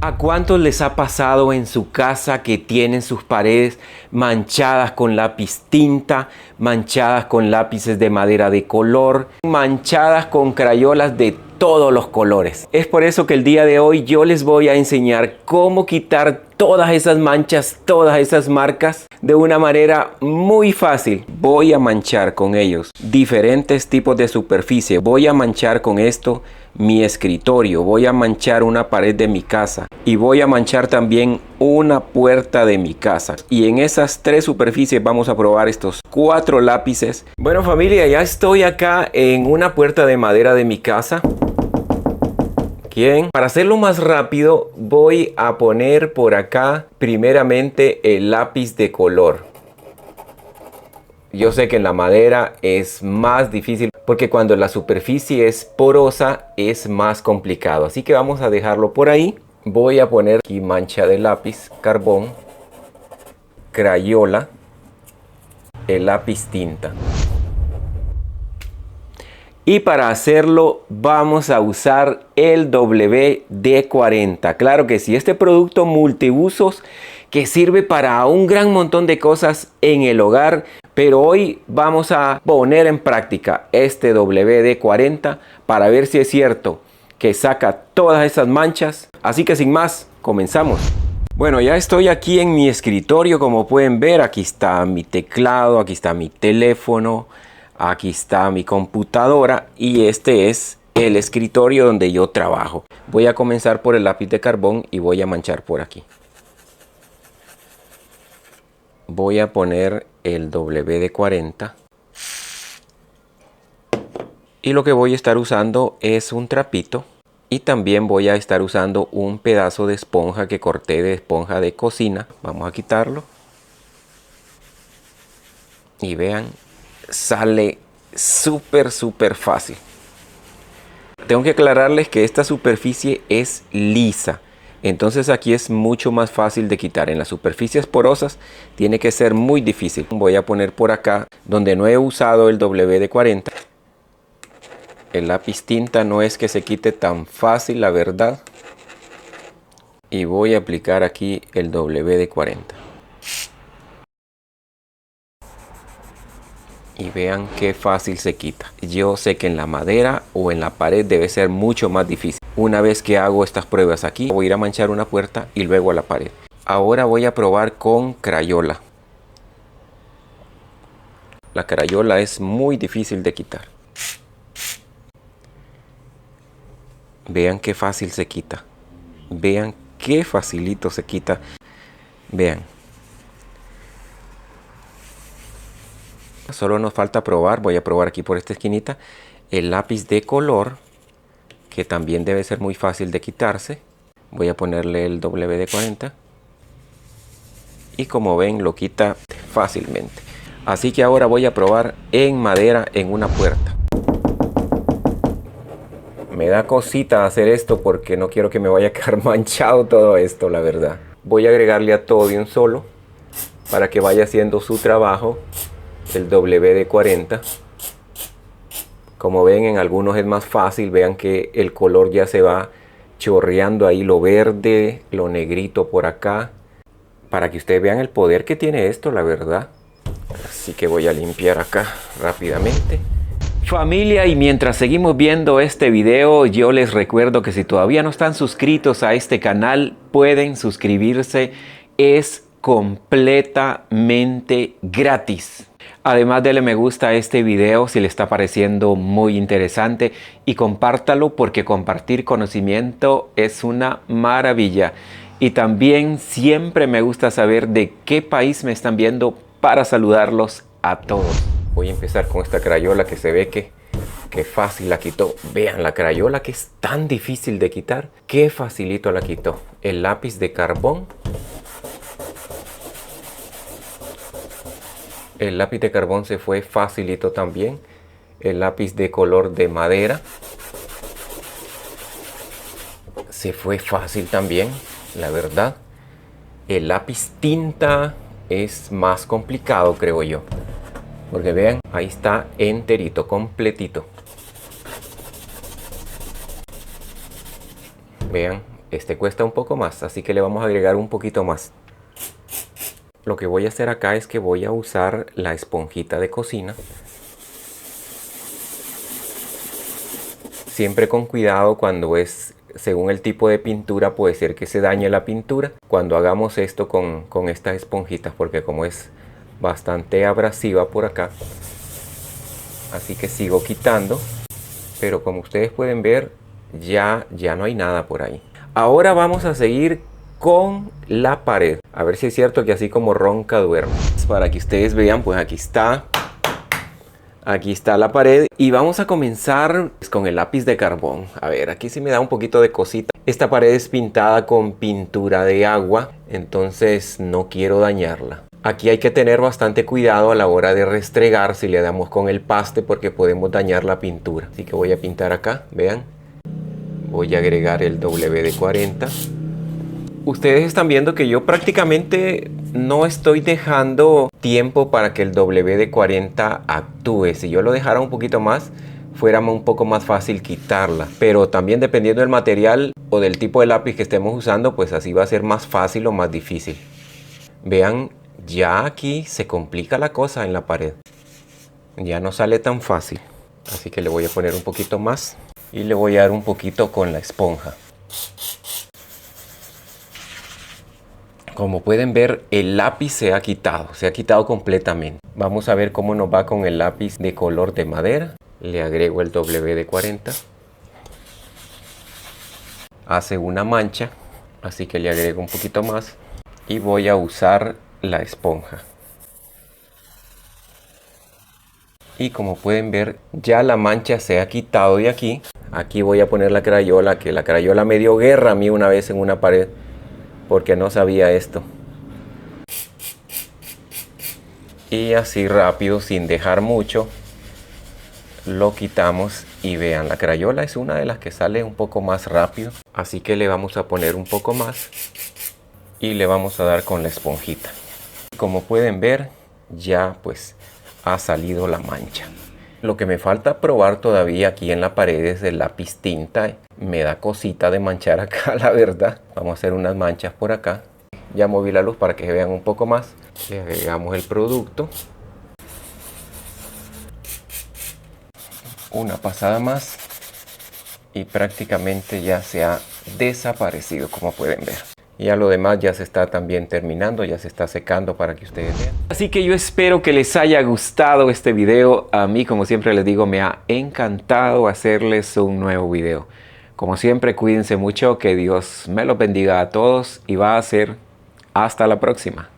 ¿A cuántos les ha pasado en su casa que tienen sus paredes manchadas con lápiz tinta, manchadas con lápices de madera de color, manchadas con crayolas de todos los colores? Es por eso que el día de hoy yo les voy a enseñar cómo quitar todas esas manchas, todas esas marcas de una manera muy fácil. Voy a manchar con ellos diferentes tipos de superficie. Voy a manchar con esto mi escritorio, voy a manchar una pared de mi casa y voy a manchar también una puerta de mi casa. Y en esas tres superficies vamos a probar estos 4 lápices. Bueno, familia, ya estoy acá en una puerta de madera de mi casa. Bien, para hacerlo más rápido voy a poner por acá primeramente el lápiz de color. Yo sé que en la madera es más difícil porque cuando la superficie es porosa es más complicado. Así que vamos a dejarlo por ahí. Voy a poner aquí mancha de lápiz, carbón, crayola, el lápiz tinta. Y para hacerlo vamos a usar el WD-40. Claro que sí, este producto multiusos que sirve para un gran montón de cosas en el hogar. Pero hoy vamos a poner en práctica este WD-40 para ver si es cierto que saca todas esas manchas. Así que sin más, comenzamos. Bueno, ya estoy aquí en mi escritorio, como pueden ver. Aquí está mi teclado, aquí está mi teléfono, aquí está mi computadora y este es el escritorio donde yo trabajo. Voy a comenzar por el lápiz de carbón y voy a manchar por aquí. Voy a poner el WD-40 y lo que voy a estar usando es un trapito y también voy a estar usando un pedazo de esponja que corté de esponja de cocina. Vamos a quitarlo y vean, sale súper fácil. Tengo que aclararles que esta superficie es lisa. Entonces aquí es mucho más fácil de quitar. En las superficies porosas tiene que ser muy difícil. Voy a poner por acá donde no he usado el WD-40. El lápiz tinta no es que se quite tan fácil, la verdad. Y voy a aplicar aquí el WD-40. Y vean qué fácil se quita. Yo sé que en la madera o en la pared debe ser mucho más difícil. Una vez que hago estas pruebas aquí, voy a ir a manchar una puerta y luego a la pared. Ahora voy a probar con crayola. La crayola es muy difícil de quitar. Vean qué fácil se quita. Vean qué facilito se quita. Vean. Solo nos falta probar, voy a probar aquí por esta esquinita, el lápiz de color, que también debe ser muy fácil de quitarse. Voy a ponerle el WD-40 y como ven lo quita fácilmente. Así que ahora voy a probar en madera en una puerta. Me da cosita hacer esto porque no quiero que me vaya a quedar manchado todo esto, la verdad. Voy a agregarle a todo de un solo para que vaya haciendo su trabajo el WD-40. Como ven, en algunos es más fácil. Vean que el color ya se va chorreando ahí, lo verde, lo negrito por acá, para que ustedes vean el poder que tiene esto, la verdad. Así que voy a limpiar acá rápidamente. Familia, y mientras seguimos viendo este video, yo les recuerdo que si todavía no están suscritos a este canal, pueden suscribirse. Es completamente gratis. Además, dele me gusta a este video si le está pareciendo muy interesante y compártalo porque compartir conocimiento es una maravilla. Y también siempre me gusta saber de qué país me están viendo para saludarlos a todos. Voy a empezar con esta crayola que se ve que fácil la quitó. Vean la crayola que es tan difícil de quitar. Qué facilito la quitó. El lápiz de carbón. El lápiz de carbón se fue facilito también. El lápiz de color de madera se fue fácil también, la verdad. El lápiz tinta es más complicado, creo yo. Porque vean, ahí está enterito, completito. Vean, Este cuesta un poco más, así que le vamos a agregar un poquito más. Lo que voy a hacer acá es que voy a usar la esponjita de cocina. Siempre con cuidado cuando es según el tipo de pintura, puede ser que se dañe la pintura cuando hagamos esto con estas esponjitas, porque como es bastante abrasiva por acá, así que sigo quitando, pero como ustedes pueden ver ya no hay nada por ahí. Ahora vamos a seguir con la pared, a ver si es cierto que así como ronca duerme. Para que ustedes vean, pues aquí está la pared y vamos a comenzar con el lápiz de carbón. A ver, aquí sí me da un poquito de cosita. Esta pared es pintada con pintura de agua, entonces no quiero dañarla. Aquí hay que tener bastante cuidado a la hora de restregar si le damos con el paste, porque podemos dañar la pintura. Así que voy a pintar acá, vean. Voy a agregar el WD-40. Ustedes están viendo que yo prácticamente no estoy dejando tiempo para que el WD-40 actúe. Si yo lo dejara un poquito más, fuera un poco más fácil quitarla. Pero también dependiendo del material o del tipo de lápiz que estemos usando, pues así va a ser más fácil o más difícil. Vean, ya aquí se complica la cosa en la pared. Ya no sale tan fácil. Así que le voy a poner un poquito más y le voy a dar un poquito con la esponja. Como pueden ver, el lápiz se ha quitado completamente. Vamos a ver cómo nos va con el lápiz de color de madera. Le agrego el WD-40. Hace una mancha, así que le agrego un poquito más. Y voy a usar la esponja. Y como pueden ver, ya la mancha se ha quitado de aquí. Aquí voy a poner la crayola, que la crayola me dio guerra a mí una vez en una pared, porque no sabía esto. Y así rápido, sin dejar mucho, lo quitamos. Y vean, la crayola es una de las que sale un poco más rápido, así que le vamos a poner un poco más y le vamos a dar con la esponjita. Como pueden ver, ya pues ha salido la mancha. Lo que me falta probar todavía aquí en la pared es el lápiz tinta. Me da cosita de manchar acá, la verdad. Vamos a hacer unas manchas por acá. Ya moví la luz para que vean un poco más. Le agregamos el producto. Una pasada más. Y prácticamente ya se ha desaparecido, como pueden ver. Ya lo demás ya se está también terminando, ya se está secando para que ustedes vean. Así que yo espero que les haya gustado este video. A mí, como siempre les digo, me ha encantado hacerles un nuevo video. Como siempre, cuídense mucho, que Dios me los bendiga a todos y va a ser hasta la próxima.